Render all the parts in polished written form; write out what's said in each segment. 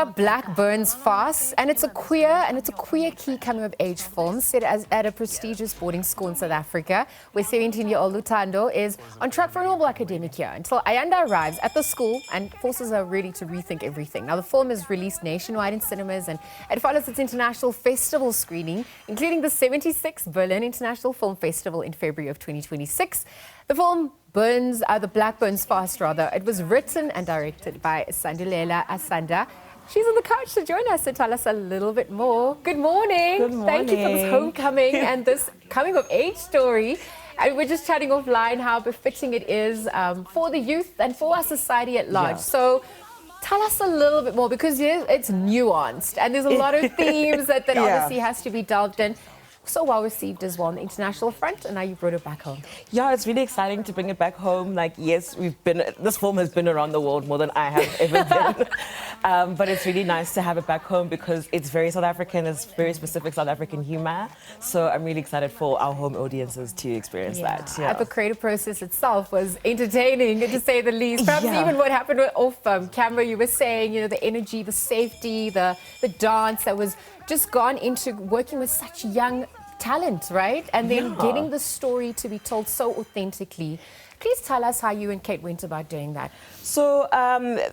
Black Burns Fast, and it's a quirky coming of age film set at a prestigious boarding school in South Africa, where 17-year-old Luthando is on track for a normal academic year until Ayanda arrives at the school and forces her really to rethink everything. Now, the film is released nationwide in cinemas, and it follows its international festival screening, including the 76th Berlin International Film Festival in February of 2026. The film the Black Burns Fast, it was written and directed by Sandulela Asanda. She's on the couch to join us to tell us a little bit more. Good morning. Good morning. Thank you for this homecoming and this coming of age story. And we're just chatting offline how befitting it is for the youth and for our society at large. Yeah. So tell us a little bit more, because it's nuanced and there's a lot of themes that obviously has to be delved in. So well received as well on the international front, and now you brought it back home. Yeah, it's really exciting to bring it back home. Like, yes, this film has been around the world more than I have ever been. But it's really nice to have it back home because it's very South African, it's very specific South African humor. So I'm really excited for our home audiences to experience that. Yeah. The creative process itself was entertaining, to say the least. Perhaps even what happened off camera, you were saying, the energy, the safety, the dance that was just gone into working with such young talent, right? And then getting the story to be told so authentically. Please tell us how you and Kate went about doing that. So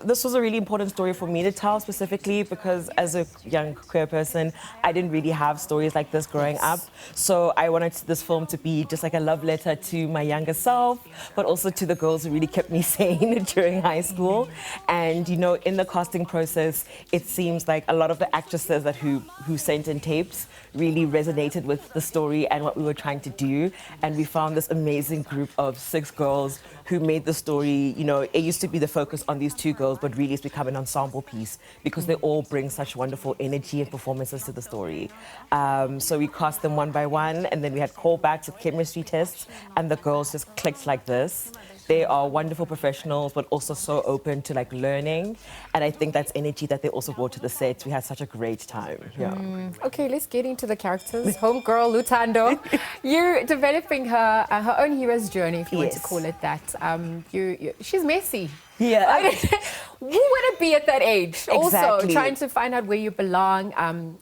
this was a really important story for me to tell, specifically because as a young queer person, I didn't really have stories like this growing up. So I wanted this film to be just like a love letter to my younger self, but also to the girls who really kept me sane during high school. And, in the casting process, it seems like a lot of the actresses who sent in tapes really resonated with the story and what we were trying to do. And we found this amazing group of 6 girls who made the story, it used to be the focus on these 2 girls, but really it's become an ensemble piece because they all bring such wonderful energy and performances to the story. So we cast them one by one, and then we had callbacks with chemistry tests, and the girls just clicked like this. They are wonderful professionals, but also so open to learning. And I think that's energy that they also brought to the set. We had such a great time. Yeah. Okay, let's get into the characters. Homegirl Luthando, you're developing her own hero's journey, if you want to call it that. She's messy. Yeah. Who would it be at that age? Exactly. Also, trying to find out where you belong.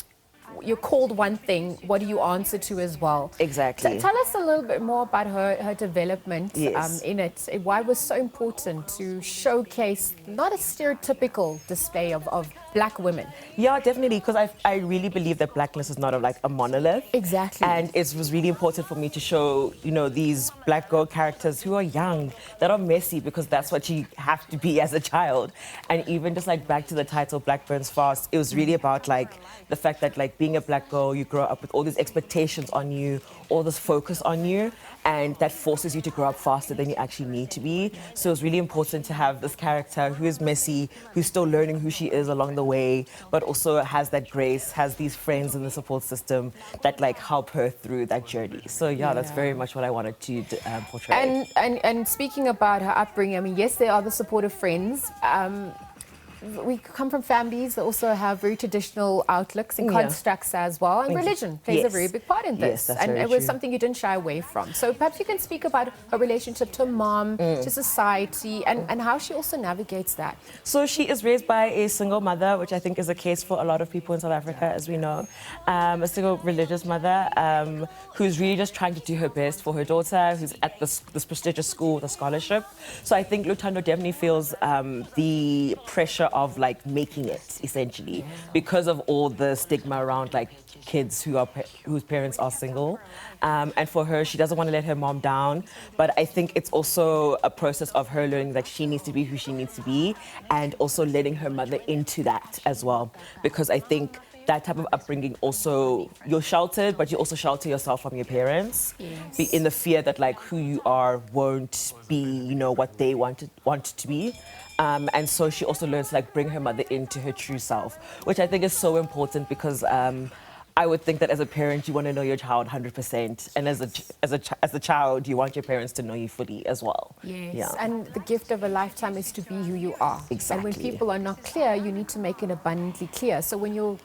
You're called one thing, what do you answer to as well? Exactly. Tell us a little bit more about her development in it. Why it was so important to showcase not a stereotypical display of Black women. Yeah, definitely, because I really believe that Blackness is not a monolith. Exactly. And it was really important for me to show, these Black girl characters who are young, that are messy, because that's what you have to be as a child. And even just back to the title, Black Burns Fast, it was really about the fact that being a Black girl, you grow up with all these expectations on you, all this focus on you, and that forces you to grow up faster than you actually need to be. So it was really important to have this character who is messy, who's still learning who she is along the way, but also has that grace, has these friends in the support system that help her through that journey. So that's very much what I wanted to portray. And speaking about her upbringing, yes, there are the supportive friends. We come from families that also have very traditional outlooks and constructs as well, and religion plays a very big part in this. Yes, and it was something you didn't shy away from. So perhaps you can speak about her relationship to mom, to society, and how she also navigates that. So she is raised by a single mother, which I think is the case for a lot of people in South Africa, as we know. A single religious mother who's really just trying to do her best for her daughter, who's at this prestigious school with a scholarship. So I think Luthando definitely feels the pressure of making it, essentially, because of all the stigma around kids whose parents are single. And for her, she doesn't want to let her mom down, but I think it's also a process of her learning that she needs to be who she needs to be, and also letting her mother into that as well, because I think that type of upbringing also, you're sheltered, but you also shelter yourself from your parents. Be in the fear that who you are won't be, what they want to be. And so she also learns to bring her mother into her true self, which I think is so important, because I would think that as a parent, you want to know your child 100%. And as a child, you want your parents to know you fully as well. Yes, yeah. And the gift of a lifetime is to be who you are. Exactly. And when people are not clear, you need to make it abundantly clear. So when your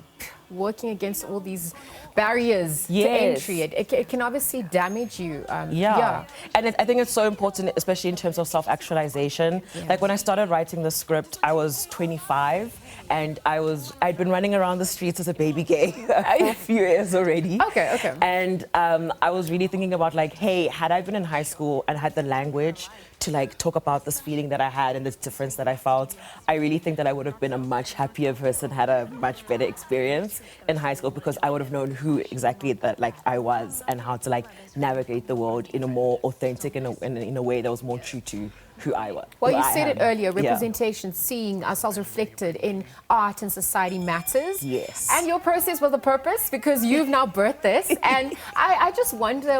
working against all these barriers to Yes. entry. It can obviously damage you. Yeah. And I think it's so important, especially in terms of self-actualization. Yeah. Like when I started writing the script, I was 25 and I'd been running around the streets as a baby gay for a few years already. Okay. And I was really thinking about like, hey, had I been in high school and had the language to like talk about this feeling that I had and this difference that I felt, I really think that I would have been a much happier person, had a much better experience in high school, because I would have known who exactly that like I was and how to like navigate the world in a more authentic and in a way that was more true to who I was. Well, who you I said it am. earlier, Yeah. representation, seeing ourselves reflected in art and society matters. Yes. And your process was a purpose, because you've now birthed this. And I just wonder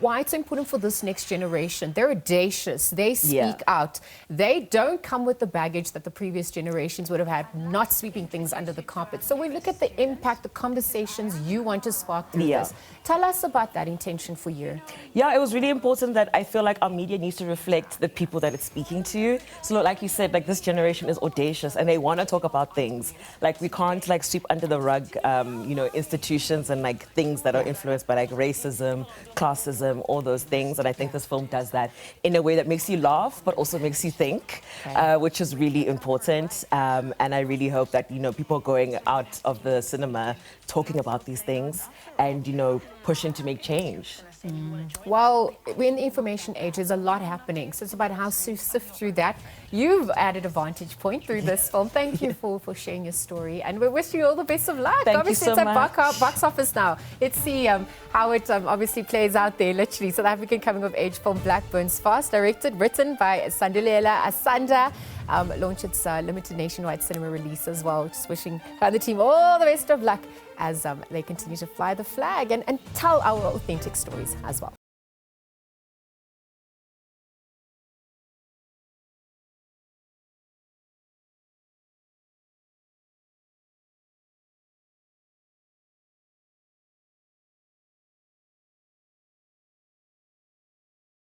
why it's so important for this next generation. They're audacious. They speak out. They don't come with the baggage that the previous generations would have had, not sweeping things under the carpet. So we look at the impact, the conversations you want to spark through this. Tell us about that intention for you. Yeah, it was really important that I feel like our media needs to reflect the people that it's speaking to. So like you said, like this generation is audacious and they want to talk about things. Like we can't like sweep under the rug, institutions and like things that are influenced by like racism, classism, all those things. And I think this film does that in a way that makes you laugh, but also makes you think, which is really important. And I really hope that, people are going out of the cinema talking about these things and, pushing to make change. Well, we're in the information age. There's a lot happening. So it's about how to sift through that. You've added a vantage point through this film. Thank you for sharing your story. And we wish you all the best of luck. Thank you obviously, so it's much. at box office now. Let's see how it obviously plays out there, literally. South African coming-of-age film Black Burns Fast, directed, written by Sandulela Asanda. Launched its limited nationwide cinema release as well. Just wishing her and the team all the best of luck as they continue to fly the flag and tell our authentic stories as well.